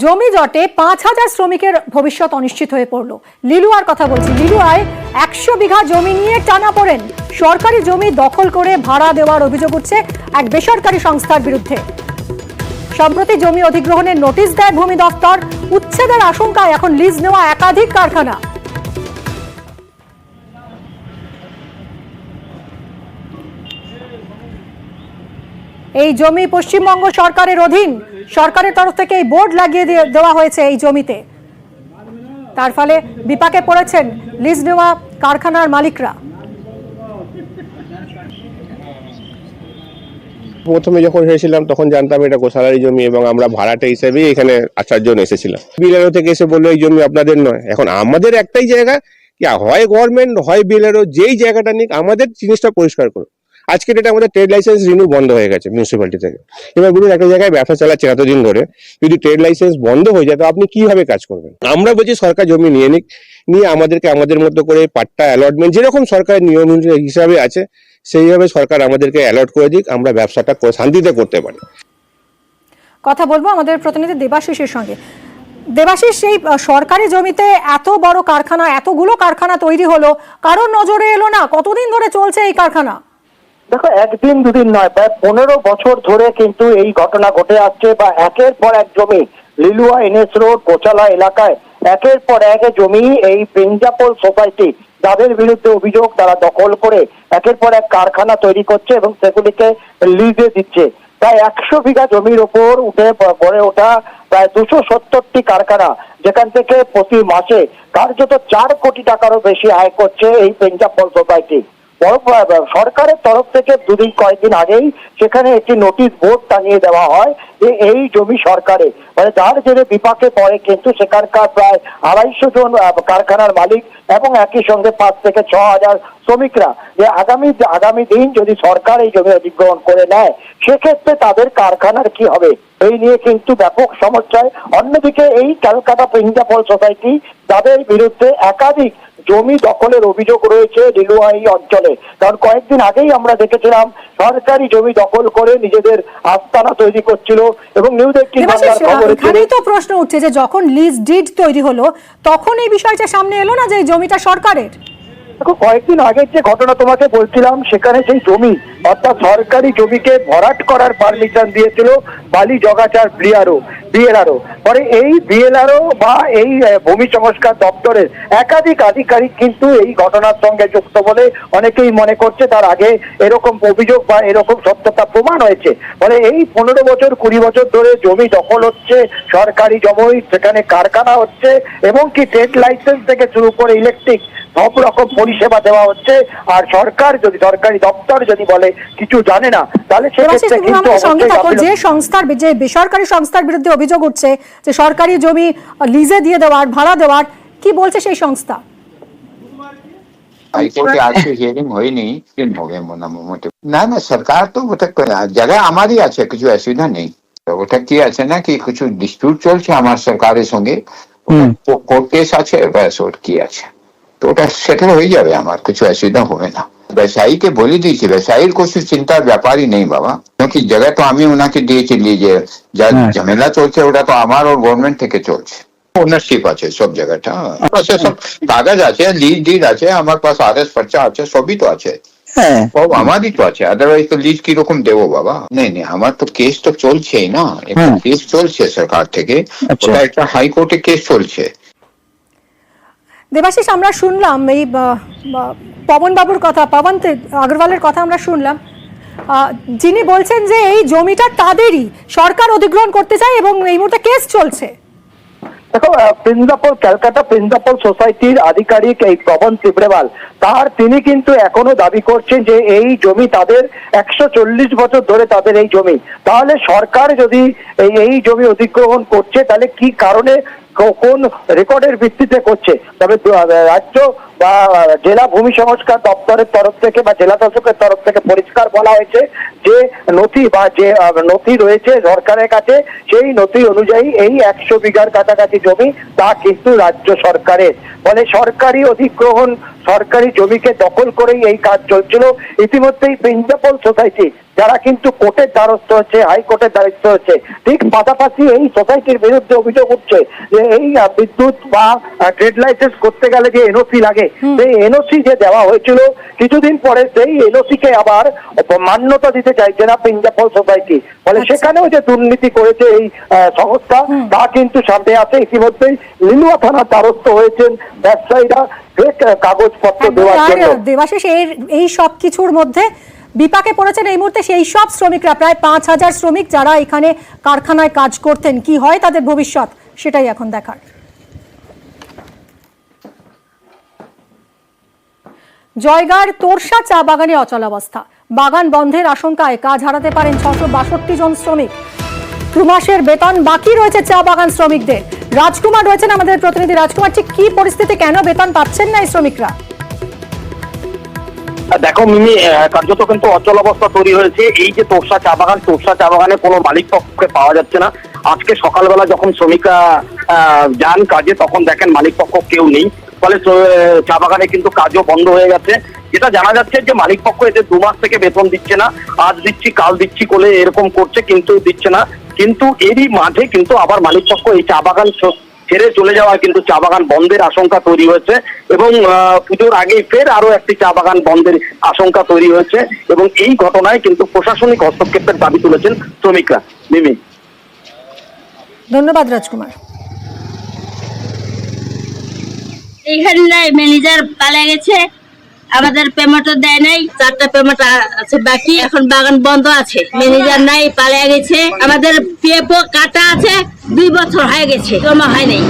জমি জটে ৫,০০০ শ্রমিকের ভবিষ্যৎ অনিশ্চিত হয়ে পড়ল। লিলুয়ার কথা বলছি। লিলুয়ায় ১০০ বিঘা জমি নিয়ে টানাপোড়েন। সরকারি জমি দখল করে ভাড়া দেওয়ার অভিযোগ উঠছে এক বেসরকারি সংস্থার বিরুদ্ধে। সম্প্রতি জমি অধিগ্রহণের নোটিশ দেয় ভূমি দফতর। উচ্ছেদের আশঙ্কায় এখন লিজ নেওয়া একাধিক কারখানা। এই জমি পশ্চিমবঙ্গ সরকারের অধীন। সরকারের তরফ থেকে এই বোর্ড লাগিয়ে দেওয়া হয়েছে এই জমিতে। তার ফলে বিপাকে পড়েছেন লিজ নেওয়া কারখানার মালিকরা। প্রথমে যখন এসেছিলাম তখন জানতাম এটা গোসালারি জমি এবং আমরা ভাড়াটে হিসেবে এখানে 4 জন এসেছিলাম। বিএলআরও থেকে এসে বললো এই জমি আপনাদের নয়। এখন আমাদের একটাই জায়গা, হয় গভর্নমেন্ট হয় বিএলআরও, যেই জায়গাটা নিক আমাদের জিনিসটা পরিষ্কার করো। আজকে ডেটে আমাদের ট্রেড লাইসেন্স রিনিউ বন্ধ হয়ে গেছে মিউনিসিপ্যালিটি থেকে। এবার বলুন, একটা জায়গায় ব্যবসা চালাচ্ছেন এতদিন ধরে, যদি ট্রেড লাইসেন্স বন্ধ হয়ে যায় তো আপনি কিভাবে কাজ করবেন? আমরা বলছি সরকার জমি নিয়ে নিক, নিয়ে আমাদেরকে আমাদের মতো করে পাট্টা অ্যালটমেন্ট যেরকম সরকারের নিয়ম হিসাবে আছে সেইভাবে সরকার আমাদেরকে অ্যালট করে দিক, আমরা ব্যবসাটা শান্তিতে করতে পারি। কথা বলবো আমাদের প্রতিনিধি দেবাশিসের সঙ্গে। দেবাশিস, সেই সরকারি জমিতে এত বড় কারখানা, এতগুলো কারখানা তৈরি হলো, কারোর নজরে এলো না? কতদিন ধরে চলছে এই কারখানা? দেখো, একদিন দুদিন নয়, প্রায় 15 বছর ধরে কিন্তু এই ঘটনা ঘটে আসছে। বা একের পর এক জমি লিলুয়া এনএস রোড গোচালা এলাকায় একের পর এক জমি এই প্রিন্সিপাল সোসাইটি, যাদের বিরুদ্ধে অভিযোগ তারা দখল করে একের পর এক কারখানা তৈরি করছে এবং সেগুলিকে লিজে দিচ্ছে। প্রায় 100 বিঘা জমির ওপর গড়ে ওঠা প্রায় 270টি কারখানা, যেখান থেকে প্রতি মাসে কার্যত 4 কোটি টাকারও বেশি আয় করছে এই প্রিন্সিপাল সোসাইটি। সরকারের তরফ থেকে কয়েকদিন আগেই সেখানে একটি নোটিশ বোর্ড টাঙিয়ে দেওয়া হয় যে এই জমি সরকারের, মানে যার জেরে বিপাকে পড়ে কিন্তু সেখানকার প্রায় 250 জন কারখানার মালিক এবং একই সঙ্গে 5 থেকে 6,000 শ্রমিকরা, যে আগামী দিন যদি সরকার এই জমি অধিগ্রহণ করে নেয় সেক্ষেত্রে তাদের কারখানার কি হবে, এই নিয়ে কিন্তু ব্যাপক সমস্যায়। অন্যদিকে এই ক্যালকাটা প্রিন্সিপাল সোসাইটি, যাদের বিরুদ্ধে একাধিক জমি দখলের অভিযোগ রয়েছে লিলুয়া এই অঞ্চলে। কারণ কয়েকদিন আগেই আমরা দেখেছিলাম সরকারি জমি দখল করে নিজেদের আস্তানা তৈরি করছিল এবং নিউজ 18 বাংলার খবরে তো প্রশ্ন উঠছে যে যখন লিজ ডিড তৈরি হলো তখন এই বিষয়টা সামনে এলো না যে এই জমিটা সরকারের? দেখো, কয়েকদিন আগের যে ঘটনা তোমাকে বলছিলাম, সেখানে সেই জমি অর্থাৎ সরকারি জমিকে ভরাট করার পারমিশন দিয়েছিল বালি জগাচার বিএলআরও। পরে এই বিএলআরও বা এই ভূমি সংস্কার দপ্তরের একাধিক আধিকারিক কিন্তু এই ঘটনার সঙ্গে যুক্ত বলে অনেকেই মনে করছে। তার আগে এরকম অভিযোগ বা এরকম সত্যতা প্রমাণ হয়েছে। ফলে এই 15 বছর 20 বছর ধরে জমি দখল হচ্ছে, সরকারি জমি, সেখানে কারখানা হচ্ছে এবং কি ট্রেড লাইসেন্স থেকে শুরু করে ইলেকট্রিক সব রকম পরিষেবা দেওয়া হচ্ছে। আর সরকারি দপ্তর যদি বলে কিছু জানে না, তাহলে সেক্ষেত্রে কিন্তু যে বেসরকারি সংস্থার বিরুদ্ধে অভিযোগ উঠছে যে সরকারি জমি লিজে দিয়ে দেওয়ার, ভাড়া দেওয়ার, কি বলছে সেই সংস্থা? হাইকোর্টে আজকে হিয়ারিং হয়নি, দিন হবে মোটামুটি। না, সরকার তো ওটা জায়গা আমারই আছে, কিছু অসুবিধা নেই। ওটা কি আছে না কি কিছু ডিসপিউট চলছে আমার সরকারের সঙ্গে, কোর্ট কেস আছে, ব্যাস ওর কি আছে, তো ওটা সেটেল হয়ে যাবে, আমার কিছু অসুবিধা হবে না। ব্যবসায়ীকে বলে দিয়েছি, ব্যবসায়ীর কিছু চিন্তার ব্যাপারই নেই বাবা, क्योंकि জায়গা তো আমি ওনাকে দিয়েছি লিজে। যা ঝামেলা চলছে ওটা তো আমার ওর গভর্নমেন্ট থেকে চলছে, ওনারশিপ আছে সব জায়গাটা, সব কাগজ আছে, লিজ ডিড আছে, আমার পাশ আরএস পর্চা আছে, সবই তো আছে, আমারই তো আছে। আদারওয়াইজ তো লিজ কিরকম দেবো বাবা? নেই, আমার তো কেস তো চলছেই না, একটা কেস চলছে সরকার থেকে, ওটা একটা হাইকোর্টে কেস চলছে। দেবাশিস, আমরা শুনলাম এই পবন বাবুর কথা, পবন আগরওয়ালের কথা আমরা শুনলাম, যিনি বলছেন যে এই জমিটা তাদেরই, সরকার অধিগ্রহণ করতে চায় এবং এই মুহূর্তে কেস চলছে। দেখো, ক্যালকাটা প্রিন্সিপাল সোসাইটির আধিকারিক এই পবন তিব্রেওয়াল, তিনি কিন্তু এখনো দাবি করছেন যে এই জমি তাদের, 140 বছর ধরে তাদের এই জমি। তাহলে সরকার যদি এই জমি অধিগ্রহণ করছে তাহলে কি কারণে, কোন রেকর্ডের ভিত্তিতে করছে? তবে রাজ্য বা জেলা ভূমি সংস্কার দপ্তরের তরফ থেকে বা জেলা শাসকের তরফ থেকে পরিষ্কার বলা হয়েছে যে নথি বা যে নথি রয়েছে সরকারের কাছে, সেই নথি অনুযায়ী এই 100 বিঘার কাছাকাছি জমি তা কিন্তু রাজ্য সরকারের। ফলে সরকারি অধিগ্রহণ, সরকারি জমিকে দখল করেই এই কাজ চলছিল। ইতিমধ্যেই প্রিন্সিপাল সোসাইটি যারা কিন্তু কোর্টের দ্বারস্থ হচ্ছে, হাইকোর্টের দ্বারস্থ হচ্ছে। ঠিক পাশাপাশি এই সোসাইটির বিরুদ্ধে অভিযোগ উঠছে যে এই বিদ্যুৎ বা ট্রেড লাইসেন্স করতে গেলে যে এনওসি লাগে, সেই এনওসি যে দেওয়া হয়েছিল কিছুদিন পরে সেই এনওসি কে আবার মান্যতা দিতে চাইছে না পিঞ্জাফল সোসাইটি। ফলে সেখানেও যে দুর্নীতি করেছে এই সংস্থা তা কিন্তু সামনে আসে। ইতিমধ্যেই লিলুয়া থানার দ্বারস্থ হয়েছেন ব্যবসায়ীরা ফেক কাগজপত্র দেওয়ার আর জন্য। দেবাশিস, এই সব কিছুর মধ্যে বিপাকে পড়েছেন এই মুহূর্তে সেই সব শ্রমিকরা, প্রায় 5,000 শ্রমিক যারা এখানে কারখানায় কাজ করতেন। কি হয় তাদের ভবিষ্যৎ, সেটাই এখন দেখার। জয়গার তোরসা চা বাগানে অচলাবস্থা, বাগান বন্ধের আশঙ্কায় কাজ হারাতে পারেন 662 জন শ্রমিক। 2 মাসের বেতন বাকি রয়েছে চা বাগান শ্রমিকদের। রাজকুমার রয়েছেন আমাদের প্রতিনিধি। রাজকুমার, ঠিক কি পরিস্থিতি, কেন বেতন পাচ্ছেন না এই শ্রমিকরা? দেখো মিমি, কার্যত কিন্তু অচল অবস্থা তৈরি হয়েছে। এই যে তোরসা চা বাগানে কোনো মালিক পক্ষকে পাওয়া যাচ্ছে না। আজকে সকালবেলা যখন শ্রমিকরা যান কাজে তখন দেখেন মালিক পক্ষ কেউ নেই। ফলে চা বাগানে কিন্তু কাজও বন্ধ হয়ে গেছে। যেটা জানা যাচ্ছে যে মালিক পক্ষ এদের 2 মাস থেকে বেতন দিচ্ছে না, আজ দিচ্ছি কাল দিচ্ছি করে এরকম করছে, কিন্তু দিচ্ছে না। কিন্তু এরই মাঝে কিন্তু আবার মালিক পক্ষ এই চা বাগান ছেড়ে চলে যাওয়ায় কিন্তু চা বাগান বন্ধের আশঙ্কা তৈরি হয়েছে এবং পুজোর আগেই ফের আরো একটি চা বাগান বন্ধের আশঙ্কা তৈরি হয়েছে এবং এই ঘটনায় কিন্তু প্রশাসনিক হস্তক্ষেপের দাবি তুলেছেন শ্রমিকরা। মিমি, ধন্যবাদ রাজকুমার। এইখানে নাই, ম্যানেজার পালিয়ে গেছে, আমাদের পেমেন্টও দেয় নাই, 4টা পেমেন্ট আছে বাকি। এখন বাগান বন্ধ আছে, ম্যানেজার নাই, পালিয়ে গেছে। আমাদের পিএফও কাটা আছে, 2 বছর হয়ে গেছে, জমা হয় নাই।